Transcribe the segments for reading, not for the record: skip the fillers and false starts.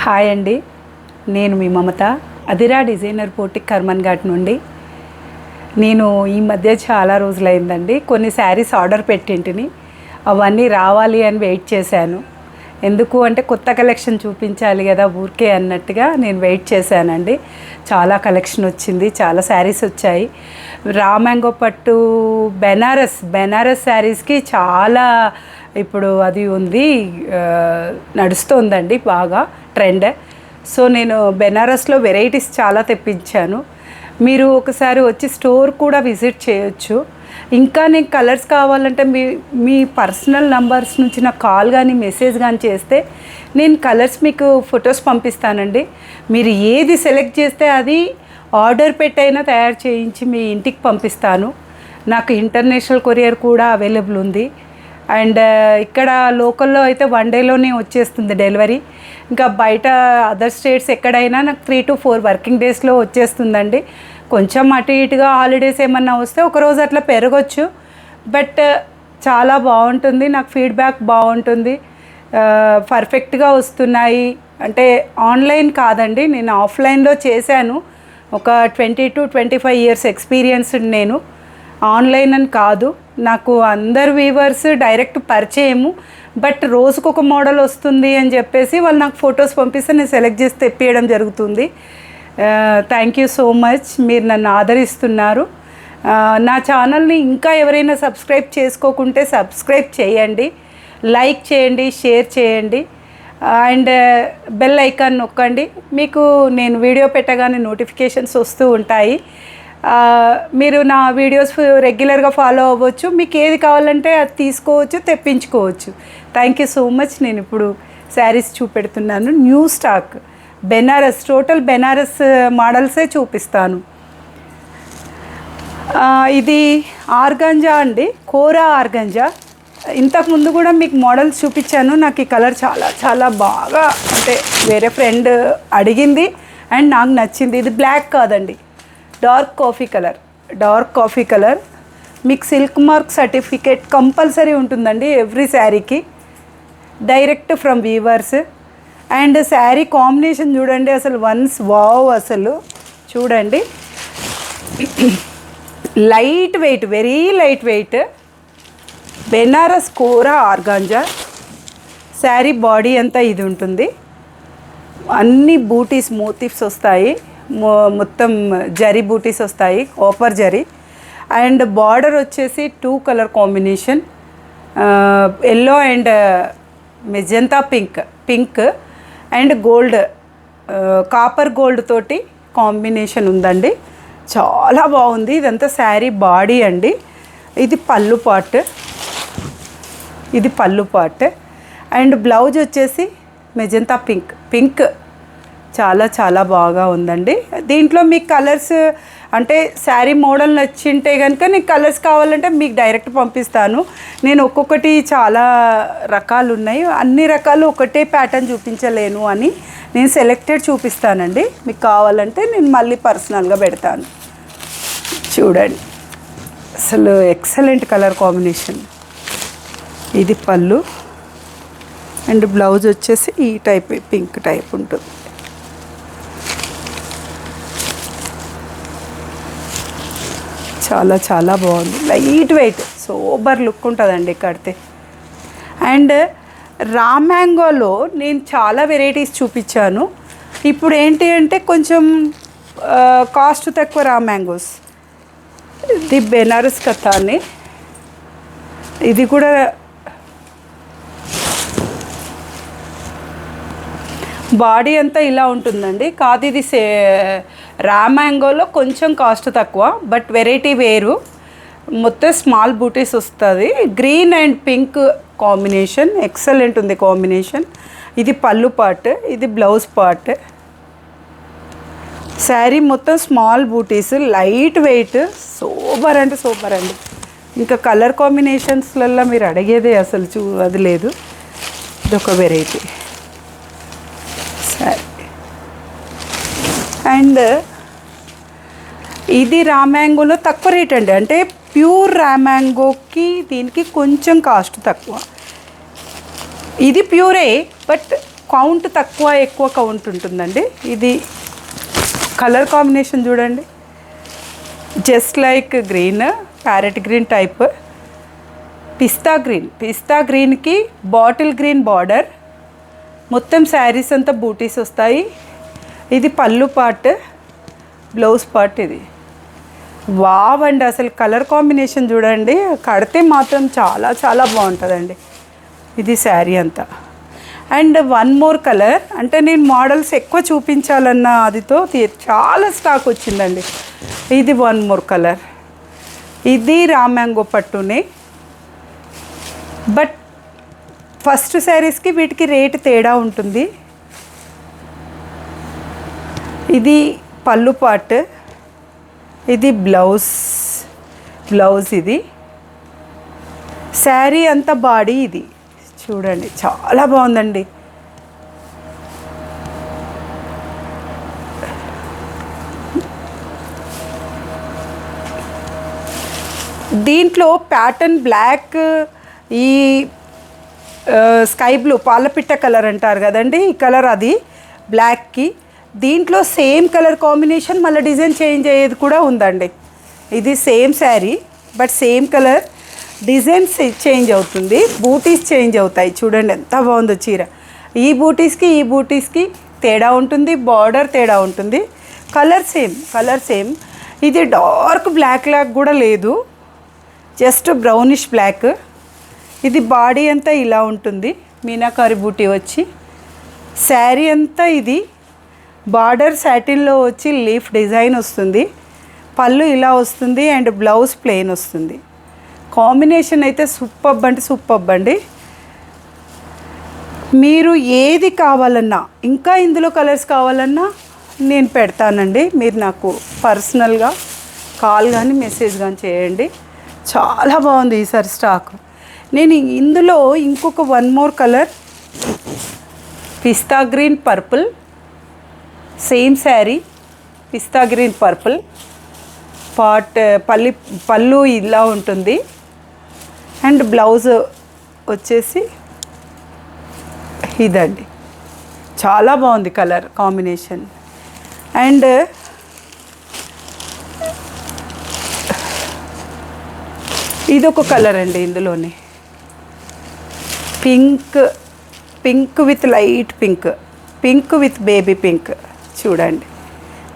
Hi అండి, నేను మీ మమత అదిరా డిజైనర్ పోటిక్ కర్మన్ ఘాట్ నుండి. నేను ఈ మధ్య చాలా రోజులైందండి కొన్ని శారీస్ ఆర్డర్ పెట్టింటిని. అవన్నీ రావాలి అని వెయిట్ చేశాను. ఎందుకు అంటే కొత్త కలెక్షన్ చూపించాలి కదా ఊరికే అన్నట్టుగా నేను వెయిట్ చేశానండి. చాలా కలెక్షన్ వచ్చింది, చాలా శారీస్ వచ్చాయి. రా మ్యాంగో పట్టు బెనారస్ శారీస్కి చాలా ఇప్పుడు అది ఉంది, నడుస్తుందండి బాగా ట్రెండ్. సో నేను బెనారస్లో వెరైటీస్ చాలా తెప్పించాను. మీరు ఒకసారి వచ్చి స్టోర్ కూడా విజిట్ చేయొచ్చు. ఇంకా నీకు కలర్స్ కావాలంటే మీ పర్సనల్ నంబర్స్ నుంచి నాకు కాల్ కానీ మెసేజ్ కానీ చేస్తే నేను కలర్స్ మీకు ఫొటోస్ పంపిస్తానండి. మీరు ఏది సెలెక్ట్ చేస్తే అది ఆర్డర్ పెట్టైనా తయారు చేయించి మీ ఇంటికి పంపిస్తాను. నాకు ఇంటర్నేషనల్ కొరియర్ కూడా అవైలబుల్ ఉంది. అండ్ ఇక్కడ లోకల్లో అయితే 1 డేలోనే వచ్చేస్తుంది డెలివరీ. ఇంకా బయట అదర్ స్టేట్స్ ఎక్కడైనా నాకు 3 to 4 వర్కింగ్ డేస్లో వచ్చేస్తుందండి. కొంచెం అటు ఇటుగా హాలిడేస్ ఏమన్నా వస్తే ఒకరోజు అట్లా పెరగచ్చు. బట్ చాలా బాగుంటుంది, నాకు ఫీడ్బ్యాక్ బాగుంటుంది. పర్ఫెక్ట్గా వస్తున్నాయి. అంటే ఆన్లైన్ కాదండి, నేను ఆఫ్లైన్లో చేశాను. ఒక 20 to 25 years ఎక్స్పీరియన్స్డ్ నేను. ఆన్లైన్ అని కాదు. నాకు అందరు వీవర్స్ డైరెక్ట్ పరిచయము. బట్ రోజుకొక మోడల్ వస్తుంది అని చెప్పేసి వాళ్ళు నాకు ఫొటోస్ పంపిస్తే నేను సెలెక్ట్ చేసి తెప్పియడం జరుగుతుంది. థ్యాంక్ యూ సో మచ్, మీరు నన్ను ఆదరిస్తున్నారు. నా ఛానల్ని ఇంకా ఎవరైనా సబ్స్క్రైబ్ చేసుకోకుంటే సబ్స్క్రైబ్ చేయండి, లైక్ చేయండి, షేర్ చేయండి. అండ్ బెల్ ఐకాన్ నొక్కండి. మీకు నేను వీడియో పెట్టగానే నోటిఫికేషన్స్ వస్తూ ఉంటాయి. మీరు నా వీడియోస్ రెగ్యులర్గా ఫాలో అవ్వచ్చు. మీకు ఏది కావాలంటే అది తీసుకోవచ్చు, తెప్పించుకోవచ్చు. Thank you so much. నేను ఇప్పుడు శారీస్ చూపెడుతున్నాను. New stock Banaras, total Banaras మోడల్సే చూపిస్తాను. ఇది ఆర్గంజా అండి, కోరా ఆర్గంజా. ఇంతకుముందు కూడా మీకు మోడల్స్ చూపించాను. నాకు ఈ కలర్ చాలా చాలా బాగా, అంటే వేరే ఫ్రెండ్ అడిగింది అండ్ నాకు నచ్చింది. ఇది బ్లాక్ కాదండి, డార్క్ కాఫీ కలర్. మీకు సిల్క్ మార్క్ సర్టిఫికేట్ కంపల్సరీ ఉంటుందండి ఎవ్రీ శారీకి, direct from weavers. And sari combination చూడండి అసలు వన్స్ వావ్. అసలు చూడండి, light weight, very light weight Banaras kora organza. Sari body అంతా ఇది ఉంటుంది. అన్ని బూటీస్ మోటివ్స్ వస్తాయి, మొత్తం జరీ బూటీస్ వస్తాయి, కాపర్ జరీ. అండ్ బార్డర్ వచ్చేసి 2 colour combination, yellow and magenta pink and gold, copper gold తోటి కాంబినేషన్ ఉందండి. చాలా బాగుంది. ఇదంతా శారీ బాడీ అండి. ఇది పళ్ళు పార్ట్. అండ్ బ్లౌజ్ వచ్చేసి మెజంతా పింక్ చాలా చాలా బాగా ఉందండి. దీంట్లో మీకు కలర్స్ అంటే శారీ మోడల్ నచ్చింటే కనుక నీకు కలర్స్ కావాలంటే మీకు డైరెక్ట్ పంపిస్తాను. నేను ఒక్కొక్కటి చాలా రకాలు ఉన్నాయి, అన్ని రకాలు ఒకటే ప్యాటర్న్ చూపించలేను అని నేను సెలెక్టెడ్ చూపిస్తానండి. మీకు కావాలంటే నేను మళ్ళీ పర్సనల్గా పెడతాను. చూడండి అసలు ఎక్సలెంట్ కలర్ కాంబినేషన్. ఇది పళ్ళు అండ్ బ్లౌజ్ వచ్చేసి ఈ టైప్ పింక్ టైప్ ఉంటుంది. చాలా చాలా బాగుంది, లైట్ వెయిట్, సోబర్ లుక్ ఉంటుందండి కడితే. అండ్ రా మ్యాంగోలో నేను చాలా వెరైటీస్ చూపించాను. ఇప్పుడు ఏంటి అంటే కొంచెం కాస్ట్ తక్కువ రా మ్యాంగోస్. ఇది బెనారస్ కథాని, ఇది కూడా బాడీ అంతా ఇలా ఉంటుందండి. కాదు ఇది రా మ్యాంగోలో కొంచెం కాస్ట్ తక్కువ, బట్ వెరైటీ వేరు. మొత్తం స్మాల్ బూటీస్ వస్తుంది. Green and pink combination excellent ఉంది కాంబినేషన్. ఇది పళ్ళు పార్ట్, ఇది బ్లౌజ్ పార్ట్. శారీ మొత్తం స్మాల్ బూటీస్, లైట్ వెయిట్, సూపర్ అంటే సూపర్ అండి. ఇంకా కలర్ కాంబినేషన్స్లలో మీరు అడిగేదే అసలు అది లేదు. ఇదొక వెరైటీ శారీ. అండ్ ఇది రా మ్యాంగోలో తక్కువ రేట్ అండి, అంటే ప్యూర్ రా మ్యాంగోకి దీనికి కొంచెం కాస్ట్ తక్కువ. ఇది ప్యూరే, బట్ కౌంట్ తక్కువ ఎక్కువ కౌంట్ ఉంటుందండి. ఇది కలర్ కాంబినేషన్ చూడండి, just like green, parrot green type, పిస్తా గ్రీన్కి బాటిల్ గ్రీన్ బార్డర్, మొత్తం శారీస్ అంతా బూటీస్ వస్తాయి. ఇది పళ్ళు పార్ట్, బ్లౌజ్ పార్ట్. ఇది వావ్ అండి, అసలు కలర్ కాంబినేషన్ చూడండి, కడితే మాత్రం చాలా చాలా బాగుంటుందండి. ఇది శారీ అంతా. అండ్ వన్ మోర్ కలర్, అంటే నేను మోడల్స్ ఎక్కువ చూపించాలన్న అదితో చాలా స్టాక్ వచ్చిందండి. ఇది వన్ మోర్ కలర్, ఇది రా మ్యాంగో పట్టునే, బట్ ఫస్ట్ శారీస్కి వీటికి రేట్ తేడా ఉంటుంది. ఇది పళ్ళు పార్ట్, ఇది బ్లౌజ్. ఇది శారీ అంతా బాడీ. ఇది చూడండి చాలా బాగుందండి. దీంట్లో ప్యాటర్న్ బ్లాక్, ఈ స్కై బ్లూ పాలపిట్ట కలర్ అంటారు కదండి, ఈ కలర్ అది బ్లాక్కి. దీంట్లో సేమ్ కలర్ కాంబినేషన్ మళ్ళీ డిజైన్ చేంజ్ అయ్యేది కూడా ఉందండి. ఇది same sari but same colour, designs change అవుతుంది, బూటీస్ చేంజ్ అవుతాయి. చూడండి ఎంత బాగుందో చీర. ఈ బూటీస్కి తేడా ఉంటుంది, బార్డర్ తేడా ఉంటుంది, కలర్ సేమ్. ఇది డార్క్ బ్లాక్ కూడా లేదు, జస్ట్ బ్రౌనిష్ బ్లాక్. ఇది బాడీ అంతా ఇలా ఉంటుంది, మీనాకారి బూటీ వచ్చి. శారీ అంతా ఇది బార్డర్ సాటిన్లో వచ్చి లీఫ్ డిజైన్ వస్తుంది, పళ్ళు ఇలా వస్తుంది, అండ్ బ్లౌజ్ ప్లెయిన్ వస్తుంది. కాంబినేషన్ అయితే సూపర్బ్ అండి. మీరు ఏది కావాలన్నా, ఇంకా ఇందులో కలర్స్ కావాలన్నా నేను పెడతానండి. మీరు నాకు పర్సనల్గా కాల్ కానీ మెసేజ్ కానీ చేయండి. చాలా బాగుంది ఈసారి స్టాక్. నేను ఇందులో ఇంకొక వన్ మోర్ కలర్, పిస్తా గ్రీన్ పర్పుల్, సేమ్ శారీ, పిస్తా గ్రీన్ పర్పుల్ పళ్ళు ఇలా ఉంటుంది, అండ్ బ్లౌజ్ వచ్చేసి ఇదండి. చాలా బాగుంది కలర్ కాంబినేషన్. అండ్ ఇదొక కలర్ అండి, ఇందులోనే pink with light pink with baby pink. చూడండి,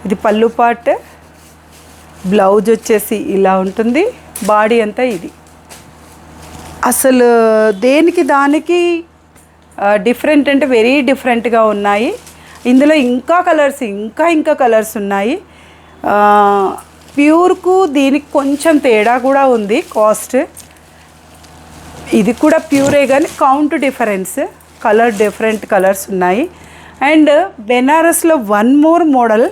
ఇది పళ్ళు పార్ట్, బ్లౌజ్ వచ్చేసి ఇలా ఉంటుంది, బాడీ అంతా ఇది. అసలు దేనికి దానికి డిఫరెంట్ అంటే వెరీ డిఫరెంట్గా ఉన్నాయి. ఇందులో ఇంకా కలర్స్ ఉన్నాయి. ప్యూర్కు దీనికి కొంచెం తేడా కూడా ఉంది కాస్ట్. ఇది కూడా ప్యూరే కానీ కౌంట్ డిఫరెన్స్, డిఫరెంట్ కలర్స్ ఉన్నాయి. అండ్ బెనారస్లో వన్ మోర్ మోడల్,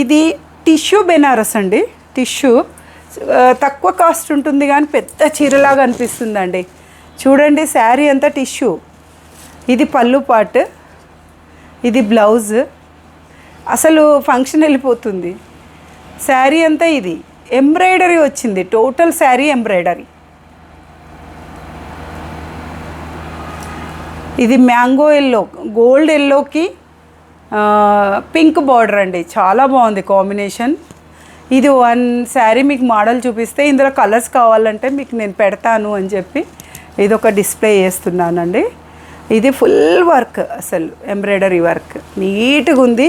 ఇది టిష్యూ బెనారస్ అండి. టిష్యూ తక్కువ కాస్ట్ ఉంటుంది కానీ పెద్ద చీరలాగా అనిపిస్తుందండి. చూడండి శారీ అంతా టిష్యూ. ఇది పళ్ళు పార్ట్, ఇది బ్లౌజ్. అసలు ఫంక్షన్ వెళ్ళిపోతుంది. శారీ అంతా ఇది ఎంబ్రాయిడరీ వచ్చింది, టోటల్ శారీ ఎంబ్రాయిడరీ. ఇది మ్యాంగో ఎల్లో, గోల్డ్ ఎల్లోకి పింక్ బార్డర్ అండి, చాలా బాగుంది కాంబినేషన్. ఇది వన్ శారీ మీకు మోడల్ చూపిస్తే ఇందులో కలర్స్ కావాలంటే మీకు నేను పెడతాను అని చెప్పి ఇది ఒక డిస్ప్లే చేస్తున్నానండి. ఇది ఫుల్ వర్క్, అసలు ఎంబ్రాయిడరీ వర్క్ నీట్గా ఉంది.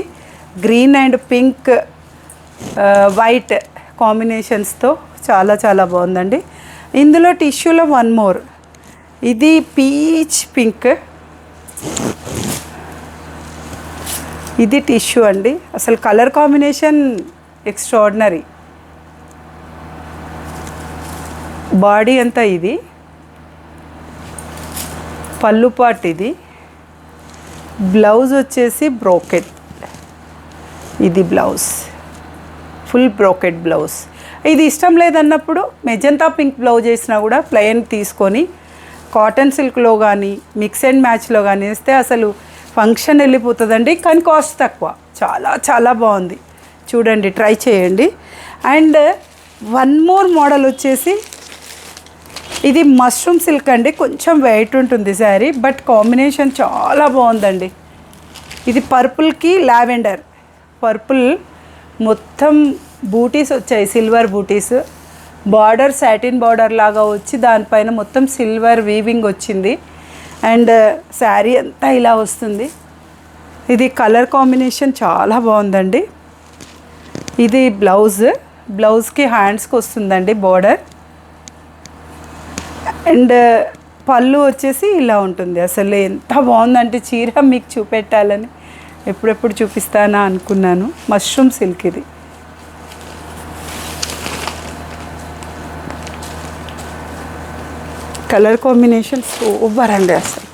గ్రీన్ అండ్ పింక్ వైట్ కాంబినేషన్స్తో చాలా చాలా బాగుందండి. ఇందులో టిష్యూలో వన్ మోర్, ఇది పీచ్ పింక్, ఇది టిష్యూ అండి. అసలు కలర్ కాంబినేషన్ ఎక్స్ట్రాడినరీ. బాడీ అంతా ఇది, పళ్ళు పార్ట్ ఇది, బ్లౌజ్ వచ్చేసి బ్రోకెట్. ఇది బ్లౌజ్ ఫుల్ బ్రోకెట్ బ్లౌజ్. ఇది ఇష్టం లేదన్నప్పుడు మెజంతా పింక్ బ్లౌజ్ వేసినా కూడా ప్లెయిన్ తీసుకొని కాటన్ సిల్క్లో కానీ మిక్స్ అండ్ మ్యాచ్లో కానీ వేస్తే అసలు ఫంక్షన్ వెళ్ళిపోతుందండి. కానీ కాస్ట్ తక్కువ, చాలా చాలా బాగుంది. చూడండి, ట్రై చేయండి. అండ్ వన్ మోర్ మోడల్ వచ్చేసి ఇది మష్రూమ్ సిల్క్ అండి, కొంచెం వెయిట్ ఉంటుంది శారీ, బట్ కాంబినేషన్ చాలా బాగుందండి. ఇది పర్పుల్కి లావెండర్, పర్పుల్ మొత్తం బూటీస్ వచ్చాయి, సిల్వర్ బూటీస్, బార్డర్ సాటిన్ బార్డర్ లాగా వచ్చి దానిపైన మొత్తం సిల్వర్ వీవింగ్ వచ్చింది. అండ్ శారీ అంతా ఇలా వస్తుంది. ఇది కలర్ కాంబినేషన్ చాలా బాగుందండి. ఇది బ్లౌజ్కి హ్యాండ్స్కి వస్తుందండి బార్డర్. అండ్ పళ్ళు వచ్చేసి ఇలా ఉంటుంది. అసలు ఎంత బాగుందంటే చీర మీకు చూపెట్టాలని ఎప్పుడెప్పుడు చూపిస్తానా అనుకున్నాను. మష్రూమ్ సిల్క్ ఇది. కలర్ కాంబినేషన్ సూపర్ అండి అసలు.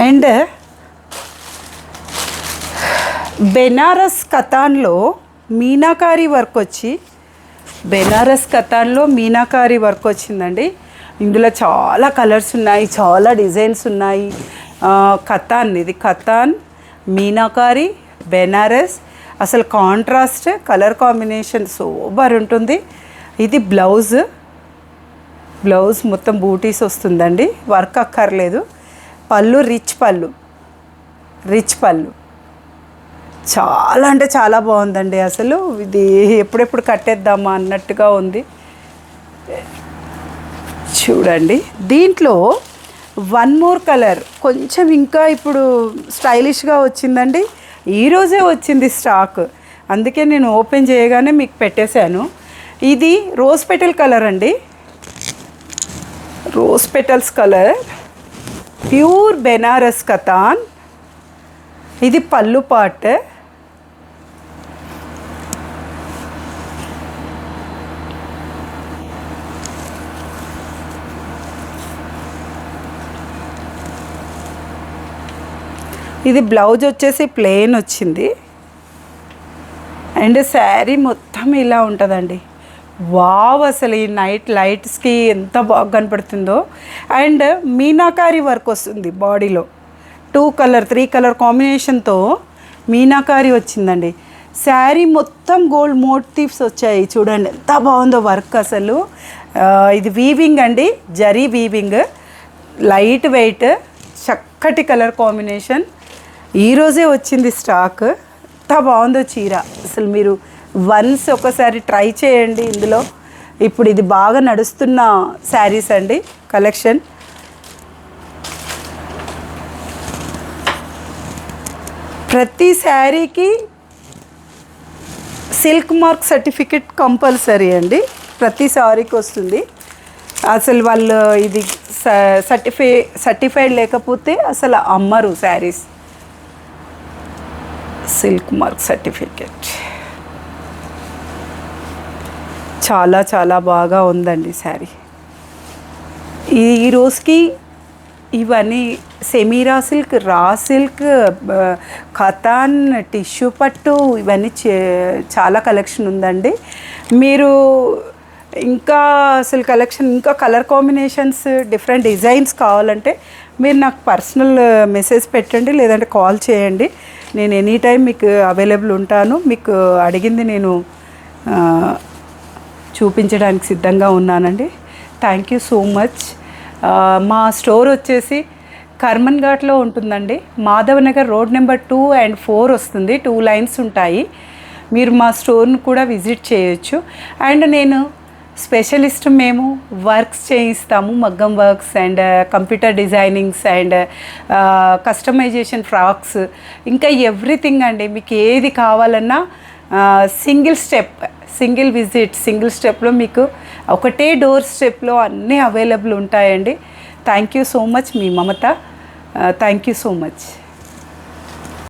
అండ్ బెనారస్ కతాన్లో మీనాకారి వర్క్ వచ్చి, బెనారస్ కతాన్లో మీనాకారి వర్క్ వచ్చిందండి. ఇందులో చాలా కలర్స్ ఉన్నాయి, చాలా డిజైన్స్ ఉన్నాయి. కతాన్, ఇది కతాన్, మీనాకారి, బెనారస్, అసలు కాంట్రాస్ట్ కలర్ కాంబినేషన్ సూపర్ ఉంటుంది. ఇది బ్లౌజ్ మొత్తం బూటీస్ వస్తుందండి, వర్క్ అక్కర్లేదు. పళ్ళు రిచ్ పళ్ళు చాలా అంటే చాలా బాగుందండి. అసలు ఇది ఎప్పుడెప్పుడు కట్టేద్దామా అన్నట్టుగా ఉంది. చూడండి, దీంట్లో వన్ మోర్ కలర్ కొంచెం ఇంకా ఇప్పుడు స్టైలిష్గా వచ్చిందండి. ఈరోజే వచ్చింది స్టాక్, అందుకే నేను ఓపెన్ చేయగానే మీకు పెట్టేశాను. ఇది రోజ్ పెటల్ కలర్ అండి, rose petals colour, pure Banaras katan. ఇది పళ్ళు పార్ట్. ఇది బ్లౌజ్ వచ్చేసి ప్లెయిన్ వచ్చింది. అండ్ శారీ మొత్తం ఇలా ఉంటుందండి. వావ్, అసలు ఈ నైట్ లైట్స్కి ఎంత బాగా కనపడుతుందో. అండ్ మీనాకారి వర్క్ వస్తుంది బాడీలో, 2 కలర్ 3 కలర్ కాంబినేషన్తో మీనాకారి వచ్చిందండి. శారీ మొత్తం గోల్డ్ మోటివ్స్ వచ్చాయి. చూడండి ఎంత బాగుందో వర్క్ అసలు. ఇది వీవింగ్ అండి, జరీ వీవింగ్, లైట్ వెయిట్, చక్కటి కలర్ కాంబినేషన్. ఈరోజే వచ్చింది స్టాక్. ఎంత బాగుందో చీర అసలు. మీరు వన్స్ ఒకసారి ట్రై చేయండి. ఇందులో ఇప్పుడు ఇది బాగా నడుస్తున్న శారీస్ అండి కలెక్షన్. ప్రతి శారీకి సిల్క్ మార్క్ సర్టిఫికెట్ కంపల్సరీ అండి, ప్రతి శారీకి వస్తుంది. అసలు వాళ్ళు ఇది సర్టిఫైడ్ లేకపోతే అసలు అమ్మరు శారీస్. సిల్క్ మార్క్ సర్టిఫికెట్ చాలా చాలా బాగా ఉందండి శారీ. ఈ రోజుకి ఇవన్నీ semi raw silk, raw silk, Khatan, tissue పట్టు, ఇవన్నీ చాలా కలెక్షన్ ఉందండి. మీరు ఇంకా అసలు కలెక్షన్, ఇంకా కలర్ కాంబినేషన్స్, డిఫరెంట్ డిజైన్స్ కావాలంటే మీరు నాకు పర్సనల్ మెసేజ్ పెట్టండి, లేదంటే కాల్ చేయండి. నేను ఎనీ టైం మీకు అవైలబుల్ ఉంటాను. మీకు అడిగింది నేను చూపించడానికి సిద్ధంగా ఉన్నానండి. Thank you so much. మా స్టోర్ వచ్చేసి కర్మన్ ఘాట్లో ఉంటుందండి. మాధవనగర్ రోడ్ నెంబర్ 2 and 4 వస్తుంది, 2 లైన్స్ ఉంటాయి. మీరు మా స్టోర్ను కూడా విజిట్ చేయొచ్చు. అండ్ నేను స్పెషలిస్ట్, మేము వర్క్స్ చేయిస్తాము, మగ్గం works and computer designings and customization frocks, ఇంకా ఎవ్రీథింగ్ అండి. మీకు ఏది కావాలన్నా సింగిల్ విజిట్, సింగిల్ స్టెప్లో మీకు ఒకటే డోర్ స్టెప్లో అన్నీ అవైలబుల్ ఉంటాయండి. Thank you so much. Me Mamata. Thank you so much.